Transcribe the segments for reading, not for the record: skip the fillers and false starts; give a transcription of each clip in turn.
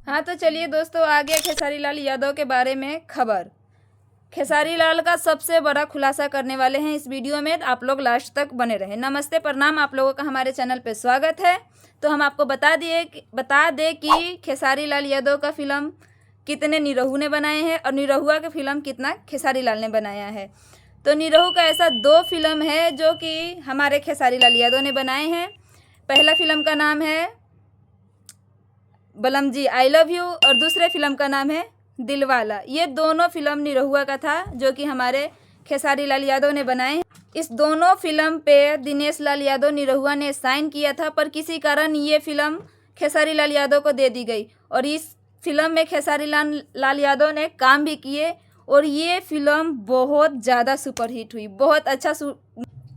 हाँ तो चलिए दोस्तों, आ गया खेसारी लाल यादव के बारे में खबर। खेसारी लाल का सबसे बड़ा खुलासा करने वाले हैं इस वीडियो में, आप लोग लास्ट तक बने रहें। नमस्ते, प्रणाम, आप लोगों का हमारे चैनल पे स्वागत है। तो हम आपको बता दें कि खेसारी लाल यादव का फिल्म कितने निरहू ने बनाए हैं और निरहुआ का फिल्म कितना खेसारी लाल ने बनाया है। तो निरहू का ऐसा 2 फिल्म है जो कि हमारे खेसारी लाल यादव ने बनाए हैं। पहला फिल्म का नाम है बलम जी आई लव यू और दूसरे फिल्म का नाम है दिलवाला। ये दोनों फिल्म निरहुआ का था जो कि हमारे खेसारी लाल यादव ने बनाए हैं। इस दोनों फिल्म पे दिनेश लाल यादव निरहुआ ने साइन किया था, पर किसी कारण ये फिल्म खेसारी लाल यादव को दे दी गई और इस फिल्म में खेसारी लाल यादव ने काम भी किए और ये फिल्म बहुत ज़्यादा सुपरहिट हुई, बहुत अच्छा।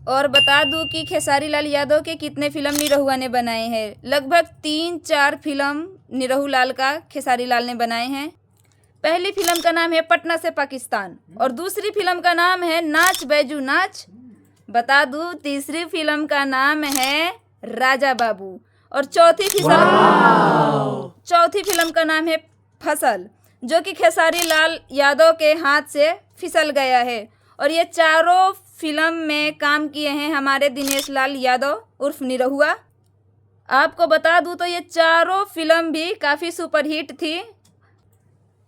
और बता दूं कि खेसारी लाल यादव के कितने फिल्म निरहुआ ने बनाए हैं। लगभग 3-4 फिल्म निरहू लाल का खेसारी लाल ने बनाए हैं। पहली फिल्म का नाम है पटना से पाकिस्तान और दूसरी फिल्म का नाम है नाच बैजू नाच। बता दूं तीसरी फिल्म का नाम है राजा बाबू और चौथी फिल्म का नाम है फसल, जो कि खेसारी लाल यादव के हाथ से फिसल गया है। और ये चारों फिल्म में काम किए हैं हमारे दिनेश लाल यादव उर्फ निरहुआ। आपको बता दूं तो ये चारों फिल्म भी काफ़ी सुपरहिट थी,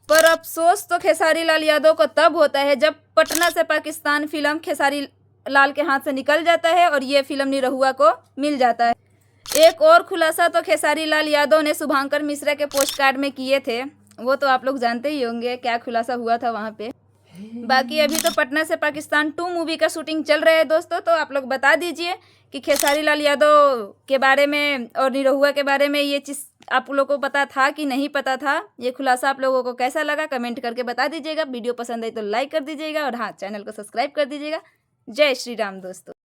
पर अफसोस तो खेसारी लाल यादव को तब होता है जब पटना से पाकिस्तान फिल्म खेसारी लाल के हाथ से निकल जाता है और ये फिल्म निरहुआ को मिल जाता है। एक और खुलासा तो खेसारी लाल यादव ने शुभांकर मिश्रा के पोस्ट कार्ड में किए थे, वो तो आप लोग जानते ही होंगे क्या खुलासा हुआ था वहाँ पे। बाकी अभी तो पटना से पाकिस्तान 2 मूवी का शूटिंग चल रहा है दोस्तों। तो आप लोग बता दीजिए कि खेसारी लाल यादव के बारे में और निरहुआ के बारे में ये चीज़ आप लोगों को पता था कि नहीं पता था। ये खुलासा आप लोगों को कैसा लगा कमेंट करके बता दीजिएगा। वीडियो पसंद आई तो लाइक कर दीजिएगा और हाँ, चैनल को सब्सक्राइब कर दीजिएगा। जय श्री राम दोस्तों।